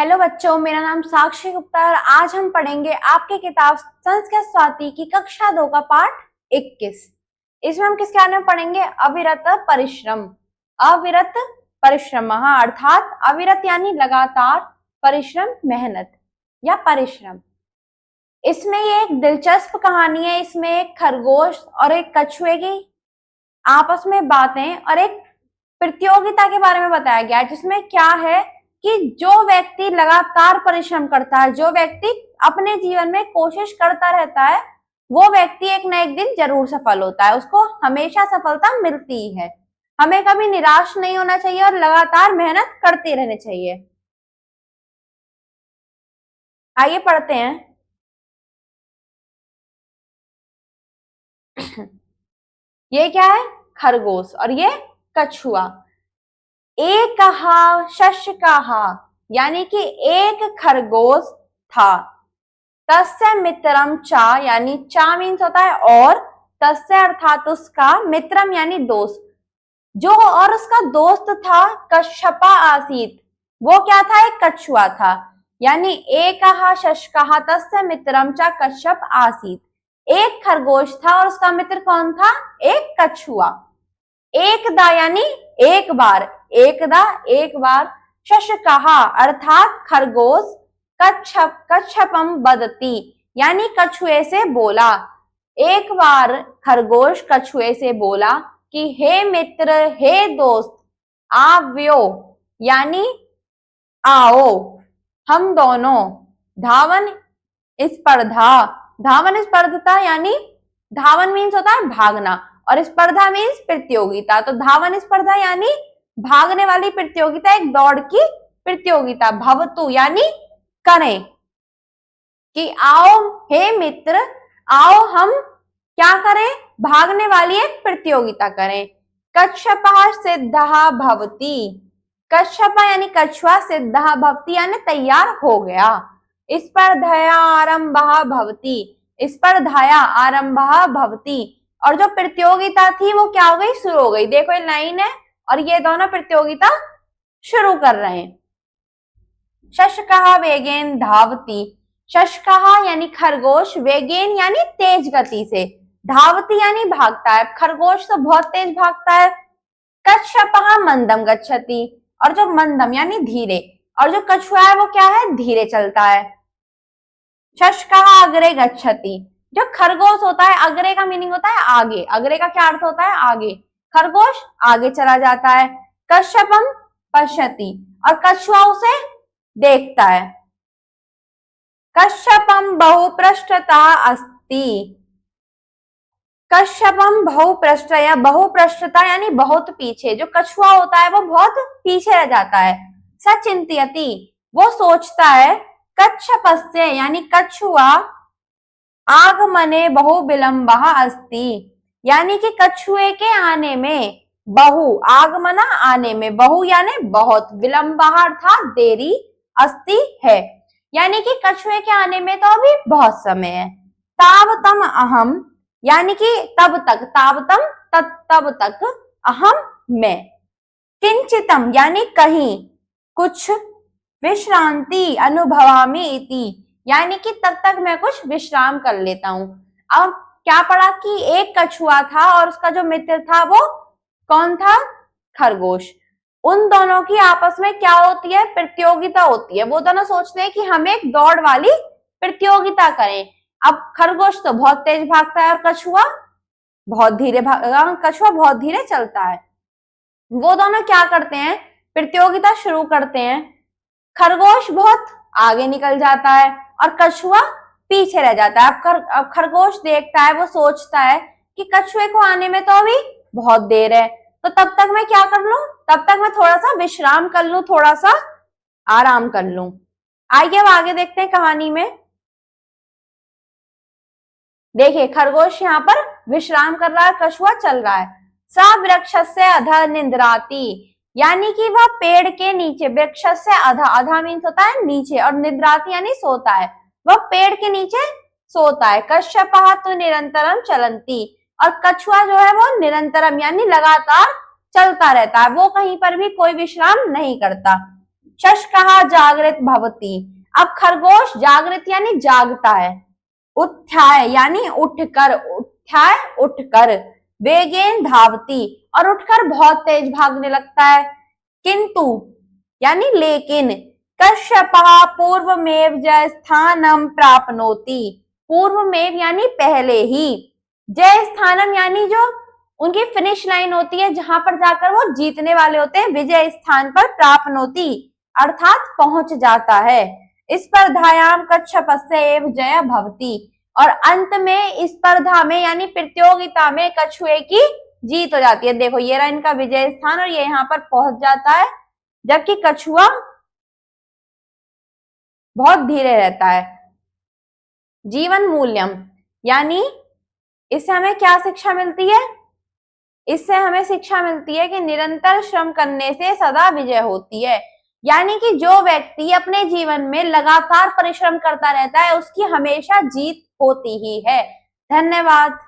Hello बच्चों, मेरा नाम साक्षी गुप्ता है और आज हम पढ़ेंगे आपकी किताब संस्कृत स्वाति की कक्षा 2 का पाठ 21। इसमें हम किसके बारे में पढ़ेंगे? अविरत परिश्रम। अविरत परिश्रम अर्थात अविरत यानी लगातार, परिश्रम मेहनत या परिश्रम। इसमें ये एक दिलचस्प कहानी है। इसमें एक खरगोश और एक कछुए की आपस में बातें और एक प्रतियोगिता के बारे में बताया गया है, जिसमें क्या है कि जो व्यक्ति लगातार परिश्रम करता है, जो व्यक्ति अपने जीवन में कोशिश करता रहता है, वो व्यक्ति एक न एक दिन जरूर सफल होता है, उसको हमेशा सफलता मिलती है। हमें कभी निराश नहीं होना चाहिए और लगातार मेहनत करते रहने चाहिए। आइए पढ़ते हैं। ये क्या है? खरगोश और ये कछुआ। एक कहा शश कहा यानी कि एक खरगोश था। तस्य मित्रम चा यानी चा मीन्स होता है और, तस्य अर्थात उसका, मित्रम यानी दोस्त, जो और उसका दोस्त था कश्यपा आसीत, वो क्या था? एक कछुआ था। यानी एक कहा शश कहा तस्य मित्रम चा कश्यप आसीत। एक खरगोश था और उसका मित्र कौन था? एक कछुआ। एकदा यानी एक बार, एकदा एक बार, शश कहा अर्थात खरगोश, कच्छपम बदती यानी कछुए से बोला। एक बार खरगोश कछुए से बोला कि हे मित्र, हे दोस्त, आव्यो यानी आओ, हम दोनों, धावन स्पर्धा, धावन स्पर्धता यानी धावन मीन्स होता है भागना और स्पर्धा मीन्स प्रतियोगिता। तो धावन स्पर्धा यानी भागने वाली प्रतियोगिता, एक दौड़ की प्रतियोगिता। भवतु यानी करें, कि आओ हे मित्र, आओ हम क्या करें? भागने वाली एक प्रतियोगिता करें। कच्छपः सिद्धः भवति, कच्छपः यानी कछुआ, सिद्धः भवति यानी तैयार हो गया। स्पर्धया आरंभः भवति, स्पर्धया आरंभः भवति, और जो प्रतियोगिता थी वो क्या हो गई? शुरू हो गई। देखो ये लाइन है और ये दोनों प्रतियोगिता शुरू कर रहे हैं। शशकः वेगेन धावति, शशकः यानी खरगोश, वेगेन यानी तेज गति से, धावति यानी भागता है। खरगोश तो बहुत तेज भागता है। कच्छपः मंदम गच्छति, और जो मंदम यानी धीरे, और जो कछुआ है वो क्या है? धीरे चलता है। शशकः अग्रे गच्छति, जो खरगोश होता है, अग्रे का मीनिंग होता है आगे, अग्रे का क्या अर्थ होता है? आगे। खरगोश आगे चला जाता है। कश्यपम पश्यति, और कछुआ उसे देखता है। कश्यपम बहुपृष्ठता अस्ति, कश्यपम बहुपृष्ठ या बहुपृष्ठता यानी बहुत पीछे, जो कछुआ होता है वो बहुत पीछे रह जाता है। सचिंत्यति, वो सोचता है। कच्छपस्य यानी कछुआ, आगमने बहु विलंबः अस्ति, यानी कि कछुए के आने में, बहु आगमना आने में, बहु यानी बहुत, विलंबः अर्थात देरी, अस्ति है, यानी कि कछुए के आने में तो अभी बहुत समय है। तावतम अहम यानी कि तब तक, तावतम तब तक, अहम मैं, किंचितम यानी कहीं, कुछ, विश्रांति अनुभवामि इति यानी कि तब तक मैं कुछ विश्राम कर लेता हूं। अब क्या पढ़ा कि एक कछुआ था और उसका जो मित्र था वो कौन था? खरगोश। उन दोनों की आपस में क्या होती है? प्रतियोगिता होती है। वो दोनों सोचते हैं कि हम एक दौड़ वाली प्रतियोगिता करें। अब खरगोश तो बहुत तेज भागता है और कछुआ बहुत धीरे कछुआ बहुत धीरे चलता है। वो दोनों क्या करते हैं? प्रतियोगिता शुरू करते हैं। खरगोश बहुत आगे निकल जाता है और कछुआ पीछे रह जाता है। अब खरगोश देखता है, वो सोचता है कि कछुए को आने में तो अभी बहुत देर है, तो तब तक मैं क्या कर लूं? तब तक मैं थोड़ा सा विश्राम कर लूं, थोड़ा सा आराम कर लूं। आइए अब आगे देखते हैं कहानी में। देखिए खरगोश यहाँ पर विश्राम कर रहा है, कछुआ चल रहा है। सा वृक्षस्य अधः निद्राति, यानी कि वह पेड़ के नीचे, वृक्ष से अधा, अधा मीन्स होता है नीचे, और निद्राति यानी सोता है, वह पेड़ के नीचे सोता है। कश्यपः तु निरंतरम चलंती, और कछुआ जो है वो निरंतरम यानी लगातार चलता रहता है, वो कहीं पर भी कोई विश्राम नहीं करता। शशकः जागृत भवति। अब खरगोश जागृत यानी जागता है, उत्थाय यानी उठकर, उत्थाय उठकर, वेगेन धावती और उठकर बहुत तेज भागने लगता है। किंतु यानी लेकिन, कश्यपः पूर्वमेव जय स्थानम प्राप्नोति, पूर्वमेव यानी पहले ही, जय स्थानम यानी जो उनकी फिनिश लाइन होती है जहां पर जाकर वो जीतने वाले होते हैं, विजय स्थान पर प्राप्नोति अर्थात पहुंच जाता है। स्पर्धायाम कच्छपस्य एव जय भवति, और अंत में इस स्पर्धा में यानी प्रतियोगिता में कछुए की जीत हो जाती है। देखो ये रहा इनका विजय स्थान और ये यहाँ पर पहुंच जाता है, जबकि कछुआ बहुत धीरे रहता है। जीवन मूल्यम यानी इससे हमें क्या शिक्षा मिलती है? इससे हमें शिक्षा मिलती है कि निरंतर श्रम करने से सदा विजय होती है, यानी कि जो व्यक्ति अपने जीवन में लगातार परिश्रम करता रहता है उसकी हमेशा जीत होती ही है। धन्यवाद।